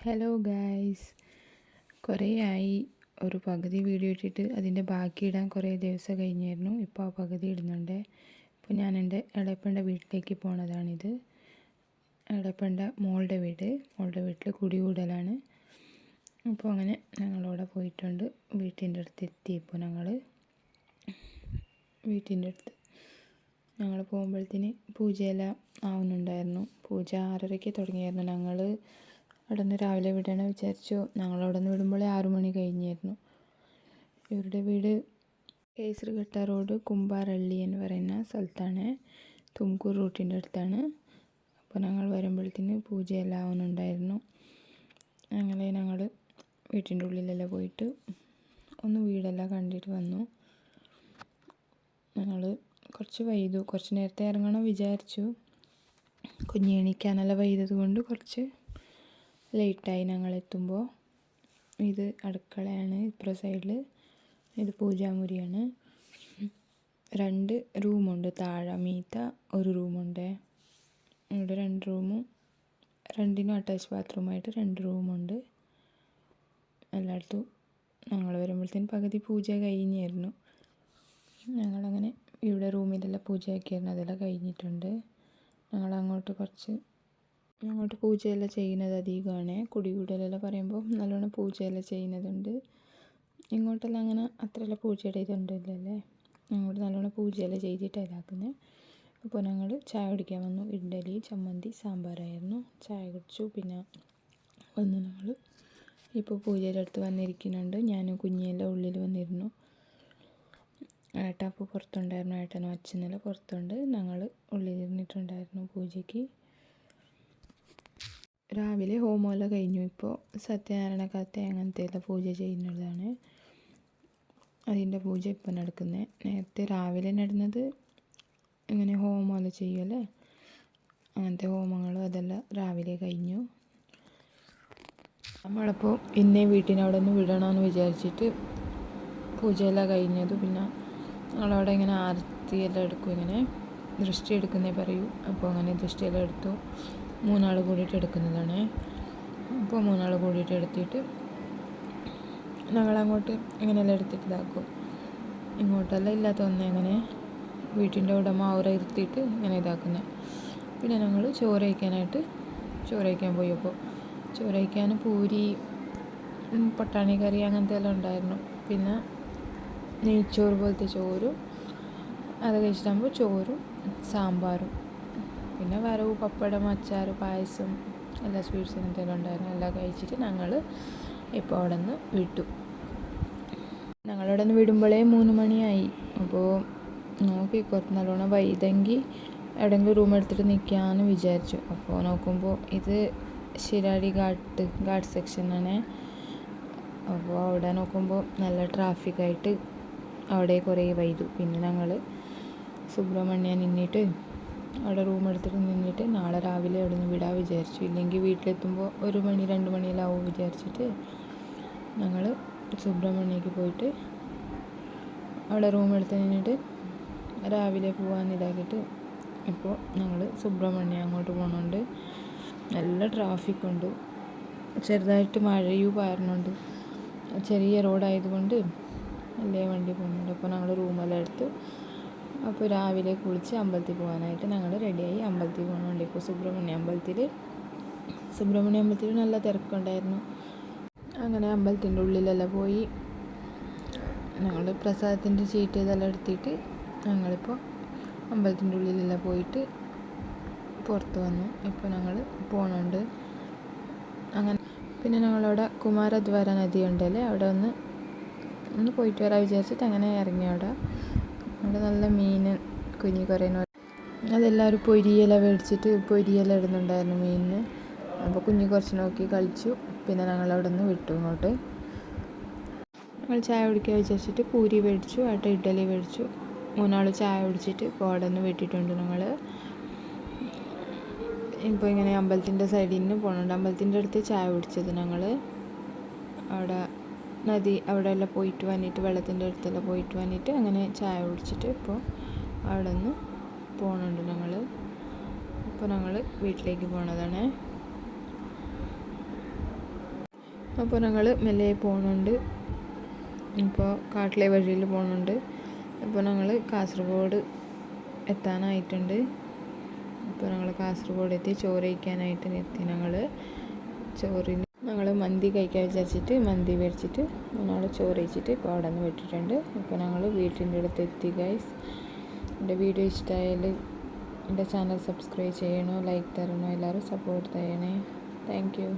Hello guys, കുറേ ആയി ഒരു പകുതി വീഡിയോ ഇട്ടിട്ട് അതിൻ്റെ ബാക്കി ഇടാൻ കുറേ ദിവസം കഴിഞ്ഞായിരുന്നു. ഇപ്പോൾ ആ പകുതി ഇടുന്നുണ്ട്. ഇപ്പോൾ ഞാൻ എൻ്റെ എളപ്പൻ്റെ വീട്ടിലേക്ക് പോണതാണിത്. എളപ്പൻ്റെ മോളുടെ വീട്ടിൽ കുടികൂടലാണ്. അപ്പോൾ അങ്ങനെ ഞങ്ങളവിടെ പോയിട്ടുണ്ട്. വീട്ടിൻ്റെ അടുത്ത് എത്തി. ഇപ്പോൾ ഞങ്ങൾ വീട്ടിൻ്റെ അടുത്ത് ഞങ്ങൾ പോകുമ്പോഴത്തേന് പൂജയെല്ലാം ആവുന്നുണ്ടായിരുന്നു. പൂജ 6:30-ക്ക് തുടങ്ങിയായിരുന്നു. ഞങ്ങൾ അവിടെ നിന്ന് രാവിലെ വിടണം വിചാരിച്ചു. ഞങ്ങളവിടെ നിന്ന് വിടുമ്പോഴേ 6 മണി കഴിഞ്ഞായിരുന്നു. ഇവരുടെ വീട് കേസർഘട്ട റോഡ് കുമ്പാരള്ളി എന്ന് പറയുന്ന സ്ഥലത്താണ്. തുംകൂർ റൂട്ടിൻ്റെ അടുത്താണ്. അപ്പോൾ ഞങ്ങൾ വരുമ്പോഴത്തേന് പൂജയെല്ലാം ആവുന്നുണ്ടായിരുന്നു. അങ്ങനെ ഞങ്ങൾ വീട്ടിൻ്റെ ഉള്ളിലെല്ലാം പോയിട്ട് ഒന്ന് വീടെല്ലാം കണ്ടിട്ട് വന്നു. ഞങ്ങൾ കുറച്ച് നേരത്തെ ഇറങ്ങണം വിചാരിച്ചു. കുഞ്ഞ് എണീക്കാനെല്ലാം വൈകിയത് കൊണ്ട് കുറച്ച് ലേറ്റായി ഞങ്ങൾ എത്തുമ്പോൾ. ഇത് അടുക്കളയാണ്, ഇപ്പുറ സൈഡിൽ ഇത് പൂജാമുറിയാണ്. 2 റൂമുണ്ട്. താഴെ മീത്ത ഒരു റൂമുണ്ട്. ഇവിടെ 2 റൂമും 2നും അറ്റാച്ച് ബാത്റൂമായിട്ട് 2 റൂമുണ്ട്. എല്ലായിടത്തും ഞങ്ങൾ വരുമ്പോഴത്തേന് പകുതി പൂജ കഴിഞ്ഞായിരുന്നു. ഞങ്ങളങ്ങനെ ഇവിടെ റൂമിലെല്ലാം പൂജയൊക്കെയായിരുന്നു, അതെല്ലാം കഴിഞ്ഞിട്ടുണ്ട്. അങ്ങോട്ട് പൂജയെല്ലാം ചെയ്യുന്നത് അധികമാണ്. കുടികൂടലെല്ലാം പറയുമ്പോൾ നല്ലോണം പൂജയെല്ലാം ചെയ്യുന്നതുണ്ട്. ഇങ്ങോട്ടെല്ലാം അങ്ങനെ അത്രയെല്ലാം പൂജയുടെ ഇതുണ്ടല്ലേ. അങ്ങോട്ട് നല്ലോണം പൂജയെല്ലാം ചെയ്തിട്ടാണ് ഇതാക്കുന്നത്. അപ്പോൾ ഞങ്ങൾ ചായ കുടിക്കാൻ വന്നു. ഇഡ്ഡലി, ചമ്മന്തി, സാമ്പാറായിരുന്നു. ചായ കുടിച്ചു. പിന്നെ വന്ന് ഞങ്ങൾ ഇപ്പോൾ പൂജയുടെ അടുത്ത് വന്നിരിക്കുന്നുണ്ട്. ഞാനും കുഞ്ഞിയെല്ലാം ഉള്ളിൽ വന്നിരുന്നു. ഏട്ടൻ അപ്പോൾ പുറത്തുണ്ടായിരുന്നു. ഏട്ടനും അച്ഛനെല്ലാം പുറത്തുണ്ട്. ഞങ്ങൾ ഉള്ളിലിരുന്നിട്ടുണ്ടായിരുന്നു പൂജയ്ക്ക്. രാവിലെ ഹോമമെല്ലാം കഴിഞ്ഞു. ഇപ്പോൾ സത്യനാരായണ കഥ അങ്ങനത്തെ എല്ലാം പൂജ ചെയ്യുന്നതാണ്. അതിൻ്റെ പൂജ ഇപ്പം നടക്കുന്നത്. നേരത്തെ രാവിലെ നടന്നത് ഇങ്ങനെ ഹോമമെല്ലാം ചെയ്യുമല്ലേ, അങ്ങനത്തെ ഹോമങ്ങളും അതെല്ലാം രാവിലെ കഴിഞ്ഞു. നമ്മളപ്പോൾ ഇന്നേ വീട്ടിനവിടെ നിന്ന് വിടണമെന്ന് വിചാരിച്ചിട്ട് പൂജയെല്ലാം കഴിഞ്ഞത്. പിന്നെ നമ്മളവിടെ ഇങ്ങനെ ആരത്തിയെല്ലാം എടുക്കും, ഇങ്ങനെ ദൃഷ്ടി എടുക്കുന്നേ പറയൂ. അപ്പോൾ അങ്ങനെ ദൃഷ്ടിയെല്ലാം എടുത്തു. 3 ആൾ കൂടിയിട്ട് എടുക്കുന്നതാണ്. അപ്പോൾ 3 ആൾ കൂടിയിട്ട് എടുത്തിട്ട് ഞങ്ങളങ്ങോട്ട് ഇങ്ങനെയെല്ലാം എടുത്തിട്ട് ഇതാക്കും. ഇങ്ങോട്ടെല്ലാം ഇല്ലാത്ത ഒന്നേ അങ്ങനെ വീട്ടിൻ്റെ ഉടമ അവരെ ഇരുത്തിയിട്ട് ഇങ്ങനെ ഇതാക്കുന്നത്. പിന്നെ ഞങ്ങൾ ചോറ് കഴിക്കാൻ പോയി. അപ്പോൾ ചോറ് കഴിക്കാൻ പൂരി, പട്ടാണി കറി അങ്ങനത്തെ എല്ലാം ഉണ്ടായിരുന്നു. പിന്നെ നെയ്ച്ചോറ് പോലത്തെ ചോറും അത് കഴിച്ചിട്ടാകുമ്പോൾ ചോറും സാമ്പാറും പിന്നെ വറവ്, പപ്പടം, അച്ചാർ, പായസം, എല്ലാ സ്വീറ്റ്സ് അങ്ങനത്തെ എല്ലാം ഉണ്ടായിരുന്നു. എല്ലാം കഴിച്ചിട്ട് ഞങ്ങൾ ഇപ്പോൾ അവിടെ നിന്ന് വിട്ടു. ഞങ്ങളവിടെ നിന്ന് വിടുമ്പോഴേ 3 മണിയായി. അപ്പോൾ നോക്കി കുറച്ച് നല്ലോണം വൈതെങ്കിൽ എവിടെയെങ്കിലും റൂം എടുത്തിട്ട് നിൽക്കാമെന്ന് വിചാരിച്ചു. അപ്പോൾ നോക്കുമ്പോൾ ഇത് ശിരാടി ഘാട്ട് സെക്ഷനാണ്. അപ്പോൾ അവിടെ നോക്കുമ്പോൾ നല്ല ട്രാഫിക്കായിട്ട് അവിടെ കുറേ വൈതു. പിന്നെ ഞങ്ങൾ സുബ്രഹ്മണ്യ നിന്നിട്ട് അവിടെ റൂം എടുത്തിട്ട് നിന്നിട്ട് നാളെ രാവിലെ അവിടെ നിന്ന് വിടാൻ വിചാരിച്ചു. ഇല്ലെങ്കിൽ വീട്ടിലെത്തുമ്പോൾ 1 മണി 2 മണിയെല്ലാം വിചാരിച്ചിട്ട് ഞങ്ങൾ സുബ്രഹ്മണ്യക്ക് പോയിട്ട് അവിടെ റൂം എടുത്ത് നിന്നിട്ട് രാവിലെ പോകാൻ ഇതാക്കിയിട്ട് ഇപ്പോൾ ഞങ്ങൾ സുബ്രഹ്മണ്യ അങ്ങോട്ട് പോകുന്നുണ്ട്. നല്ല ട്രാഫിക്കുണ്ട്. ചെറുതായിട്ട് മഴയും പാറുന്നുണ്ട്. ചെറിയ റോഡായതുകൊണ്ട് നല്ല വണ്ടി പോകുന്നുണ്ട്. അപ്പോൾ ഞങ്ങൾ റൂമെല്ലാം എടുത്ത് അപ്പോൾ രാവിലെ കുളിച്ച് അമ്പലത്തിൽ പോകാനായിട്ട് ഞങ്ങൾ റെഡിയായി അമ്പലത്തിൽ പോകുന്നുണ്ട്. ഇപ്പോൾ സുബ്രഹ്മണ്യ അമ്പലത്തിൽ നല്ല തിരക്കുണ്ടായിരുന്നു. അങ്ങനെ അമ്പലത്തിൻ്റെ ഉള്ളിലെല്ലാം പോയി ഞങ്ങൾ പ്രസാദത്തിൻ്റെ ചീട്ട് ഇതെല്ലാം എടുത്തിട്ട് ഞങ്ങളിപ്പോൾ അമ്പലത്തിൻ്റെ ഉള്ളിലെല്ലാം പോയിട്ട് പുറത്ത് വന്നു. ഇപ്പോൾ ഞങ്ങൾ പോകുന്നുണ്ട്. അങ്ങനെ പിന്നെ ഞങ്ങളവിടെ കുമാരദ്വാര നദി ഉണ്ടല്ലേ, അവിടെ ഒന്ന് പോയിട്ട് വരാൻ വിചാരിച്ചിട്ട് അങ്ങനെ ഇറങ്ങി. അവിടെ നല്ല മീൻ കുഞ്ഞി കുറേ അതെല്ലാവരും പൊരിയെല്ലാം ഇടുന്നുണ്ടായിരുന്നു മീനിന്. അപ്പോൾ കുഞ്ഞ് കുറച്ച് നോക്കി കളിച്ചു. പിന്നെ ഞങ്ങളവിടെ നിന്ന് വിട്ടു ഇങ്ങോട്ട്. ഞങ്ങൾ ചായ കുടിക്കാൻ വിചാരിച്ചിട്ട് പൂരി മേടിച്ചു, ഇഡ്ഡലി മേടിച്ചു. 3 ആൾ ചായ കുടിച്ചിട്ട് ഇപ്പോൾ അവിടെ നിന്ന് വിട്ടിട്ടുണ്ട്. ഞങ്ങൾ ഇപ്പോൾ ഇങ്ങനെ അമ്പലത്തിൻ്റെ സൈഡിൽ നിന്ന് പോകുന്നുണ്ട്. അമ്പലത്തിൻ്റെ അടുത്ത് ചായ കുടിച്ചത് ഞങ്ങൾ അവിടെ അവിടെ എല്ലാം പോയിട്ട് വന്നിട്ട് വെള്ളത്തിൻ്റെ അടുത്തെല്ലാം പോയിട്ട് വന്നിട്ട് അങ്ങനെ ചായ കുടിച്ചിട്ട് ഇപ്പോൾ അവിടെ നിന്ന് പോകുന്നുണ്ട് ഞങ്ങൾ. ഇപ്പോൾ ഞങ്ങൾ വീട്ടിലേക്ക് പോണതാണ്. അപ്പോൾ ഞങ്ങൾ മെല്ലെ പോകുന്നുണ്ട്. ഇപ്പോൾ കാട്ടിലെ വഴിയിൽ പോകുന്നുണ്ട്. അപ്പോൾ ഞങ്ങൾ കാസർഗോഡ് എത്താനായിട്ടുണ്ട്. ഇപ്പോൾ ഞങ്ങൾ കാസർഗോഡ് എത്തി. ചോറ് കഴിക്കാനായിട്ട് നിർത്തി. ഞങ്ങൾ മന്തി കഴിക്കാൻ വിചാരിച്ചിട്ട് മന്തി മേടിച്ചിട്ട് ഞങ്ങൾ ചോറ് കഴിച്ചിട്ട് ഇപ്പോൾ അവിടെ നിന്ന് വിട്ടിട്ടുണ്ട്. ഇപ്പോൾ ഞങ്ങൾ വീട്ടിൻ്റെ അടുത്ത് എത്തി ഗൈസ്. എൻ്റെ വീഡിയോ ഇഷ്ടമായാൽ എൻ്റെ ചാനൽ സബ്സ്ക്രൈബ് ചെയ്യണോ, ലൈക്ക് തരണോ, എല്ലാവരും സപ്പോർട്ട് ചെയ്യണേ. Thank you.